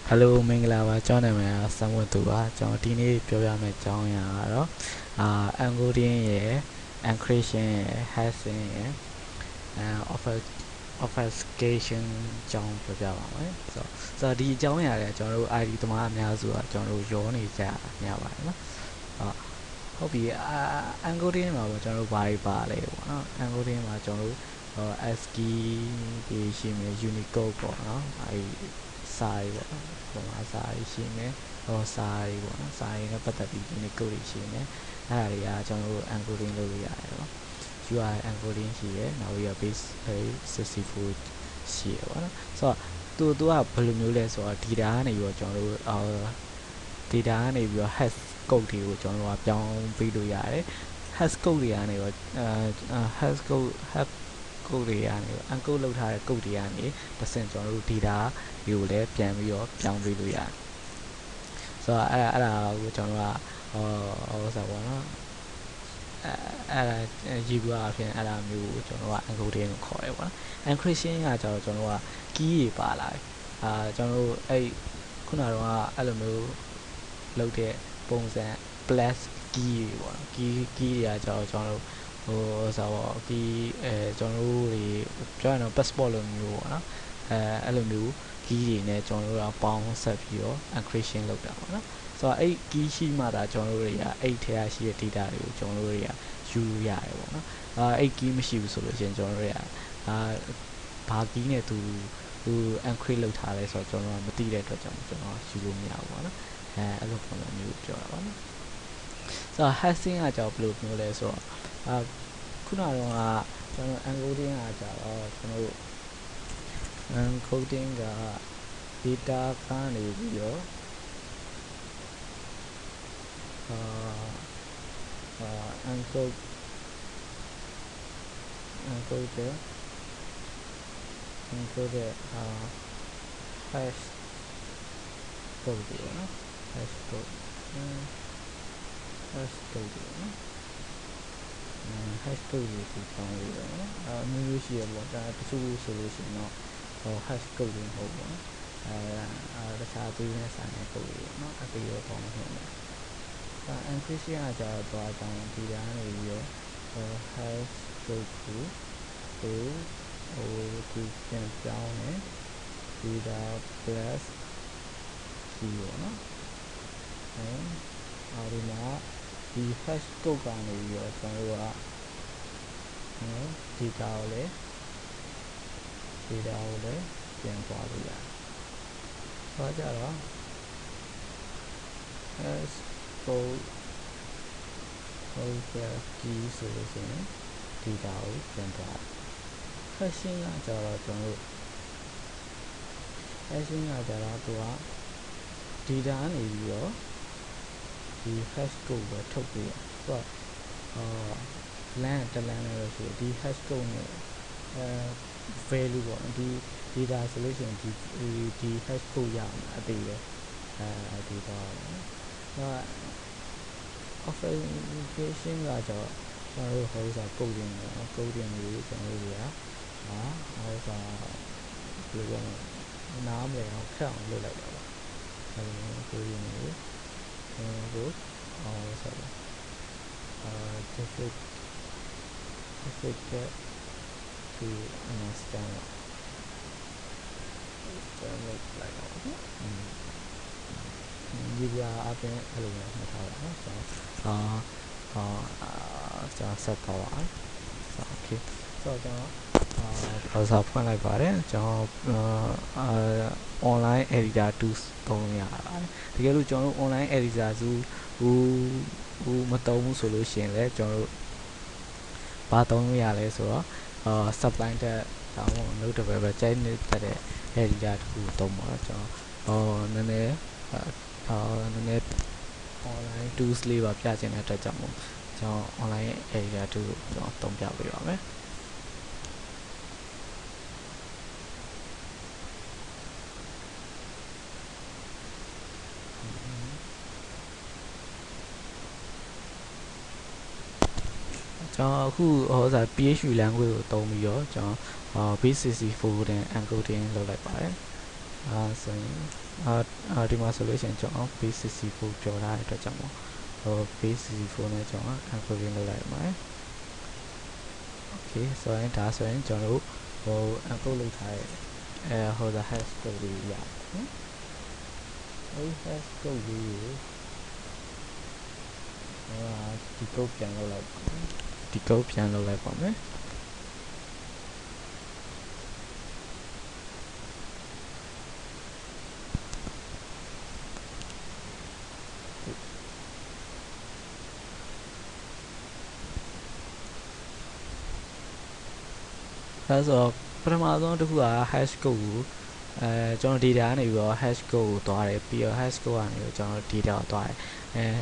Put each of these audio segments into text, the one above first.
Hello မင်္ဂလာပါကျွန်တော်နာမည်ဆမ်ဝတ်သူပါကျွန်တော်ဒီနေ့ပြောပြမယ့်အကြောင်းအရာကတော့encoding ရယ် encryption ရယ် hashing ရယ် obfuscation အကြောင်းပြောပြပါမယ်ဆိုတော့ဒီအကြောင်းအရာတွေကျွန်တော်တို့ ID သမားအများစုကကျွန်တော်တို့ရောနေကြများပါတယ်နော်ဟုတ်ပြီencoding မှာပေါ့ကျွန်တော်တို့ဘာတွေပါလဲပေါ့နော် encoding မှာကျွန်တော်တို့ASCII တွေရှိမယ် Unicode ပေါ့နော်စာရီပေါ့နော်ပုံမှန်စာရီရှိမယ်စာရီပေါ့နော်စာရီနဲ့ပတ်သက်ပြီး Unicode တွေရှိမယ်အဲ့ဒါတွေကကျွန်တော်တို့ encoding လုပ်လို့ရတယ်ပေါ့ UI encoding ရှိရယ်နောက်ပြီးတော့ base 64ရှိရယ်ပေါ့နော်ဆိုတော့သူကဘယ်လိုမျိုးလဲဆိုတော့ data ကနေပြီးတော့ကျွန်တော်တို့data ကနေပြီးတော့ hash code တွေကိုကျွန်တော်တို့ကပြောင်းပေးလို့ရတယ် hash code တွေကနေတော့hash codeတွေကနေ encode လုပ်ထားတဲ့ code တွေကနေတစ်ဆင့်ကျွန်တော်တို့ data တွေကိုလည်းပြန်ပြီးတော့ပြောင်းပေးလို့ရတယ်ဆိုတော့အဲ့ဒါကိုကျွန်တော်ကဆိုပါတော့ရေးပြအဖြစ်အဲ့ဒါမျိုးကိုကျွန်တော်က encoding ကိုခေါ်တယ်ပေါ့နော် encryption ကကျတော့ကျွန်တော်က key တွေပါလာတယ်ကျွန်တော်တို့အဲ့ခုနကတော့အဲ့လိုမျိုးလုပ်တဲ့ပုံစံ plus key တွေပေါ့နော် key တွေကကျတော့ကျွန်တော်တို့ဆိုတော့ key ကျွန်တော်တို့တွေပြောရရင် passport လိုမျိုးပေါ့နော်အဲ့လိုမျိုး key တွေနဲ့ကျွန်တော်တို့ကပေါင်းဆက်ပြီးတော့ encryption လုပ်တာပေါ့နော်ဆိုတော့အဲ့ key ရှိမှဒါကျွန်တော်တို့တွေကအဲ့ထဲရရှိတဲ့ data တွေကိုကျွန်တော်တို့တွေကယူရတယ်ပေါ့နော်အဲ့ key မရှိဘူးဆိုလို့ရှိရင်ကျွန်တော်တို့တွေကဘာ key နဲ့သူ encrypt လုပ်ထားလဲဆိုတော့ကျွန်တော်ကမသိတဲ့အတွက်ကြောင့်ကျွန်တော်ယူလို့မရဘူးပေါ့နော်အဲ့လိုပုံစံမျိုးပြောတာပါနော်ဆိုတော့ hashing ကကြောက်ဘယ်လိုမျိုးလဲဆိုတော့ခုနကတော့ကျွန်တော် encoding ကကြောက်ကျွန်တော် encoding က data ကနေပြီးတော့encode hash code တွေနော် hash code တွေနော်hash code တွေဒီပေါင်းပြီးတော့မျိုးရှိရပေါ့ဒါတချို့ဆိုလို့ရှိရင်တော့hash code တွေမဟုတ်ဘူးနော်တခြားသေးတဲ့စာနဲ့ code တွေနော်အသေးရောပေါင်းနေတယ်encryption ကကြာတော့တောင်းဒီတာနေပြီးတော့hash code ကိုဒီပြန်ပြောင်းနေ data plus 0နော်ဒီမှာဒီ hash code ကနေပြီးတော့ကျွန်တော်တို့ကdata ကိုလည်းပြန်သွားလို့ရတယ်။ဆိုကြတော့ hash code key ဆိုလို့ရှိရင် data ကိုပြန်သွားတယ်။ hashing ကကြတော့ကျွန်တော်တို့ hashing ကကြတော့သူက data ကနေပြီးတော့ဒီ hash code ကိုထုတ်ပေးတယ်။သူကlength တစ် length လို့ဆိုဒီ hash code နဲ့value ပေါ့ဒီ data ဆိုလို့ရှိရင်ဒီ hash code ရအောင်အသေးပဲဒီတော့obfuscation ကကြောင့်ကျွန်တော်တို့ဟိုစား coding ကိုကျွန်တော်တို့ကဘယ်လိုပြောနားမလဲအောင်ခက်အောင်လုပ်လိုက်တာပါcoding ကိုဆိုတော့difficult to understand လိုက်တော့ဒီပြအပြင်အဲ့လိုမျိုးမှတ်ထားပါနော်ကျွန်တော်ဆက်သွားပါโอเคဆိုတော့ကျွန်တော်browser ဖွင့်လိုက်ပါတယ်ကျွန်တော်online editor tools သုံးရပါတယ်တကယ်လို့ကျွန်တော်တို့ online editor မသုံးဘူးဆိုလို့ရှိရင်လည်းကျွန်တော်တို့ဘာသုံးလို့ရလဲဆိုတော့sublime တက်ဒါမှမဟုတ် notable ပဲကျိုင်းနေတဲ့ editor တခုသုံးပါတော့ကျွန်တော်နည်းနည်း online tools လေးပါပြချင်တဲ့အတွက်ကြောင့်ကျွန်တော် online editor tool ကိုကျွန်တော်သုံးပြပေးပါမယ်ကျွန်တော်အခုPHP language ကိုသုံးပြီးတော့ကျွန်တော်base64 နဲ့ encoding လုပ်လိုက်ပါတယ် ဆိုရင်ဒီမှာဆိုလို့ရှိရင်ကျွန်တော် base64 ပြောထားတဲ့အတွက်ကြောင့်base64 နဲ့ကျွန်တော် encoding လုပ်လိုက်ပါမယ် okay ဆိုရင်ဒါဆိုရင်ကျွန်တော်တို့encode လုပ်ထားတဲ့ဟို hash code လေးရhash code လေးဒီ code ပြန်လုပ်လိုက်ပါမယ်ဒီ code ပြန်လုပ်လိုက်ပါမယ်ဒါဆိုပထမဆုံးတစ်ခုက hash code ကိုကျွန်တော် data ကနေပြီးတော့ hash code ကိုတွားတယ်ပြီးတော့ hash code ကနေပြီးတော့ကျွန်တော် data ကိုတွားတယ်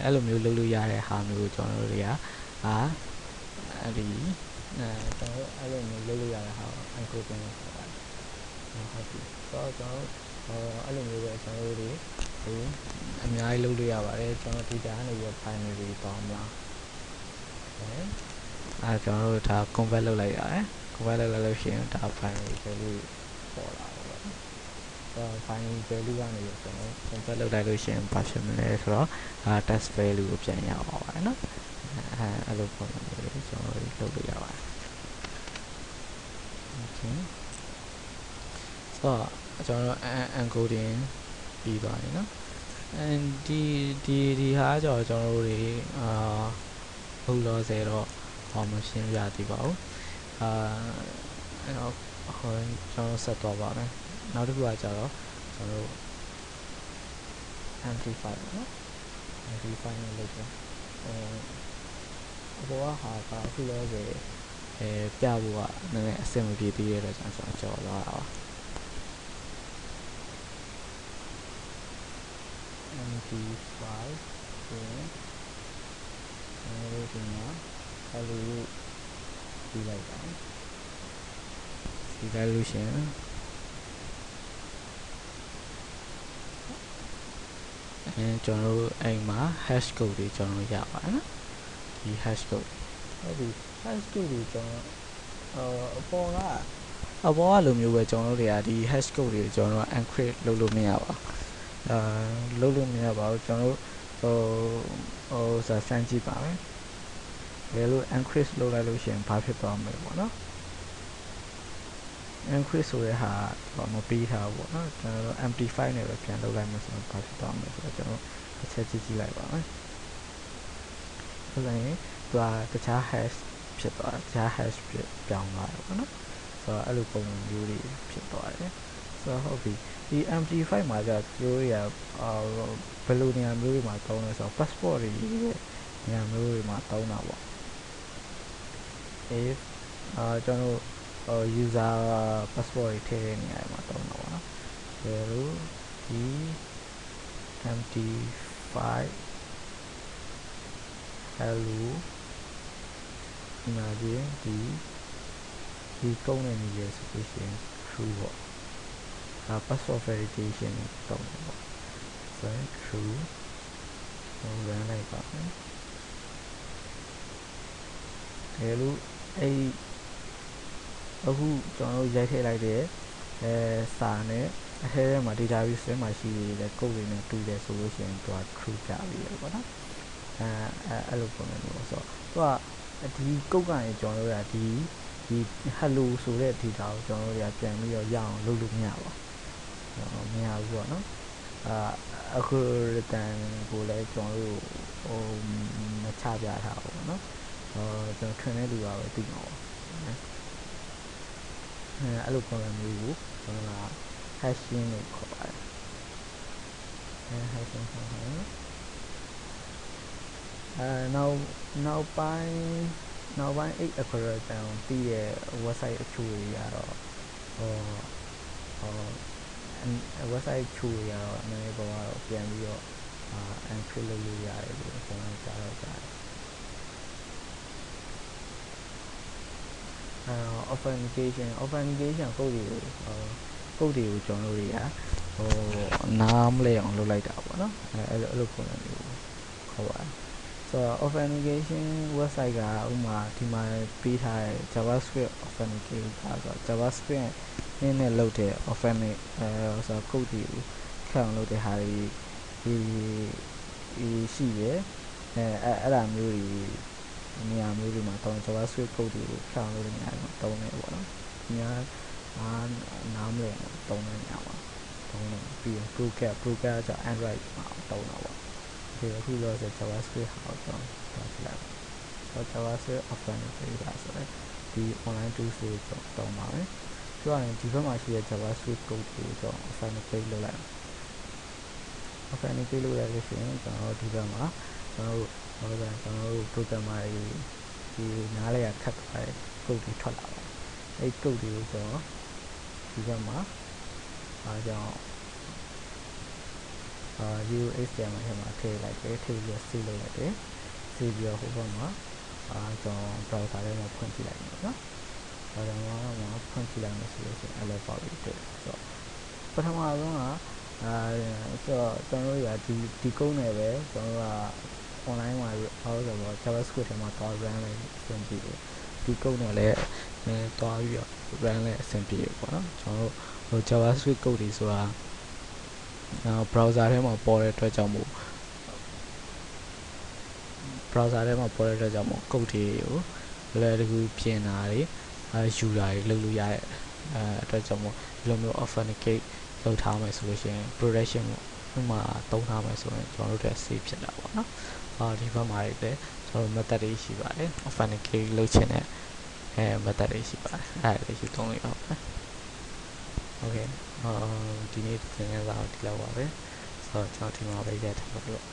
အဲ့လိုမျိုးလုပ်လို့ရတဲ့ဟာမျိုးကိုကျွန်တော်တို့တွေကအဲ့ဒီကျွန်တော်အဲ့လိုမျိုးလုပ်လို့ရတဲ့ဟာကို encoding လို့ခေါ်ပါတယ်ဟုတ်ပြီဆိုတော့ကျွန်တော်အဲ့လိုမျိုးပဲကျွန်တော်တို့တွေအများကြီးလုပ်လို့ရပါတယ်ကျွန်တော် data ကနေပြီးတော့ binary တွားမလားကျွန်တော်တို့ဒါ convert လုပ်လိုက်ရတယ်convert လုပ်လိုက်လို့ရှိရင်ဒါ binary value ပေါ်လာတယ်ပေါ့binary value ကနေကျွန်တော် convert လုပ်လိုက်လို့ရှိရင်ဘာဖြစ်မလဲဆိုတော့ text value ကိုပြန်ရအောင်ပါနော်အဲ့လိုပုံစံမျိုးတွေကျွန်တော်လုပ်လို့ရပါတယ် okay ဆိုတော့ကျွန်တော် encoding ပြီးသွားပြီနော်ဒီဟာကျွန်တော်တို့တွေဘုလောဆယ်တော့မရှင်းပြသေးပါဘူးအဲ့တော့ကျွန်တော်ဆက်သွားပါမယ်နောက်တစ်ခုကကျတော့ကျွန်တော်တို့ amplify နော် amplify နဲ့လုပ်ကြအပေါ်ကဟာကအခုလောဆယ်ပြဖို့ကနည်းနည်းအဆင်မပြေသေးတဲ့အတွက်ကျွန်တော်ကြော်သွားတာပါ amplify ဆိုရင်ကျွန်တော်တို့ဒီမှာအဲ့လိုပြီးလိုက်ပါဒီလိုက်လို့ရှင်ကျွန်တော်တို့အိမ်မှာ hash code တွေကျွန်တော်ရပါတယ်နော်ဒီ hash code ဟုတ်ပြီ hash code တွေကျွန်တော်အပေါ်ကလိုမျိုးပဲကျွန်တော်တို့တွေကဒီ hash code တွေကျွန်တော်တို့ encrypt လုပ်လို့မရပါလုပ်လို့မရပါဘူးကျွန်တော်တို့စမ်းကြည့်ပါမယ်ဘယ်လို encrypt လုပ်လိုက်လို့ရှိရင်ဘာဖြစ်သွားမလဲပေါ့နော် encrypt ဆိုတဲ့ဟာမပေးထားဘူးပေါ့နော်ကျွန်တော်တို့ amplify နဲ့ပဲပြန်လုပ်လိုက်မှဆိုတော့ဘာဖြစ်သွားမလဲဆိုတော့ကျွန်တော်တစ်ချက်ကြည့်လိုက်ပါမယ်ဆိုရင်သူကတခြား hash ဖြစ်သွားတယ်တခြား hash ပြောင်းသွားတယ်ပေါ့နော်ဆိုတော့အဲ့လိုပုံစံမျိုးတွေဖြစ်သွားတယ်ဆိုတော့ဟုတ်ပြီဒီ amplify မှာကျတော့တို့ရဘယ်လိုနေရာမျိုးတွေမှာသုံးလဲဆိုတော့ passport တွေနေရာမျိုးတွေမှာသုံးတာပေါ့ if ကျွန်တော်user passport တွေထည့်တဲ့နေရာမှာသုံးတာပေါ့နော်ဘယ်လိုဒီ MD5 hello ဒီမှာဒီကုန်းနေနေရဆိုလို့ရှိရင် true ပေါ့password verification တုံးပေါ့ဆိုရင် true ရန်လိုက်ပါမယ်အဲလိုအခုကျွန်တော်တို့ရိုက်ထည့်လိုက်တဲ့စာနဲ့အထဲထဲမှာ database ထဲမှာရှိနေတဲ့ code တွေနဲ့တူတယ်ဆိုလို့ရှိရင်သူက true ပြပြီးရပေါ့နော်အဲ့လိုပုံစံမျိုးဆိုတော့သူကဒီ code ကနေကျွန်တော်တို့ကဒီ hello ဆိုတဲ့ data ကိုကျွန်တော်တို့ကပြန်ပြီးတော့ရအောင်လုပ်လို့မရပါဘူးမရဘူးပေါ့နော်အခု return ကိုလည်းကျွန်တော်တို့မချပြထားဘူးပေါ့နော်ကျွန်တော်ထွင်တဲ့လူကပဲသိမှာပေါ့အဲ့လိုပုံစံမျိုးကိုကျွန်တော်က hashing လို့ခေါ်ပါတယ်hashing ခေါ်တယ်နောက်ပိုင်း8 algorithm တည်တဲ့ website အချို့တွေကတော့website ချို့တွေကတော့နည်းနည်းပေါ်တော့ပြန်ပြီးတော့encrypt လုပ်လို့ရတယ်လို့ကျွန်တော်ကြားတော့ကြားတယ်authentication code တွေကိုကျွန်တော်တို့တွေကနားမလဲအောင်လုပ်လိုက်တာပေါ့နော်အဲ့လိုပုံစံမျိုးခေါ်ပါတယ်ဆိုတော့ authentication website ကဥမာဒီမှာပေးထားတဲ့ JavaScript authenticator ဆိုတော့ JavaScript နင်းနဲ့လုပ်တဲ့ organic ဆိုတော့ code တွေကိုခက်အောင်လုပ်တဲ့ဟာတွေဒီရှိရယ်အဲ့ဒါမျိုးတွေနေရာမျိုးတွေမှာတော့ JavaScript code တွေကိုခက်အောင်လုပ်တဲ့နေရာတွေမှာတုံးနေပေါ့နော်။ညာနားမလည်တော့တုံးတဲ့နေရာမှာတုံးနေပြီးရင် program ကြောင့် Android မှာတုံးတော့ပေါ့။ဒီအခုလို့ဆို JavaScript ဟာတော့ပြလိုက်တော့ JavaScript organic တွေပါဆိုတော့ဒီ online tools တွေတော့တုံးပါမယ်။ပြောရရင်ဒီဘက်မှာရှိတဲ့ JavaScript code တွေကိုတော့ organic လုပ်လိုက်organic လုပ်ရလို့ရှိရင်ကျွန်တော်ဒီဘက်မှာကျွန်တော်တို့ programmer ဒီနားလဲရခတ်သွားတဲ့ code တွေထွက်လာပါတယ်အဲ့ code တွေကိုကျွန်တော်ဒီဘက်မှာအားကြောင့်UHTML ထဲမှာထည့်လိုက်တယ်ထည့်ပြီးsave လုပ်လိုက်တယ် save ပြီးတော့ဟိုဘက်မှာကျွန်တော် browser ထဲမှာဖွင့်ကြည့်လိုက်မယ်နော် browser မှာဖွင့်ကြည့်လိုက်မယ်ဆိုလို့ရှိရင်အဲ့လိုပေါ့ပြီးတွေ့ဆိုတော့ပထမဆုံးကဆိုတော့ကျွန်တော်တို့ကဒီ code နဲ့ပဲကျွန်တော်တို့က online မှာဆိုတော့ JavaScript ထဲမှာတော့ run လိုက်အဆင်ပြေတယ်ဒီ code နဲ့လည်းတွားပြီးတော့ run လိုက်အဆင်ပြေတယ်ပေါ့နော်ကျွန်တော်တို့ JavaScript code တွေဆိုတာbrowser ထဲမှာပေါ်တဲ့အတွက်ကြောင့်မို့ browser ထဲမှာပေါ်တဲ့အတွက်ကြောင့်မို့ code တွေကိုလွယ်တကူပြင်တာတွေယူတာတွေလုပ်လို့ရတဲ့အတွက်ကြောင့်မို့ဒီလိုမျိုး authenticate လုပ်ထားမယ်ဆိုလို့ရှိရင် production မှာသုံးထားမယ်ဆိုရင်ကျွန်တော်တို့တက် save ဖြစ်တာပေါ့နော်ဒီဘက်မှာလည်းကျွန်တော်တို့ method တွေရှိပါတယ် authenticate လုပ်ချင်တဲ့method တွေရှိပါတယ်အဲ့ဒါလေးယူသုံးလိုက်အောင်ပဲ okay ဒီနေ့သင်ခန်းစာကိုဒီလောက်ပါပဲဆိုတော့ကျွန်တော်ဒီမှာပဲရပ်ထားပါလို့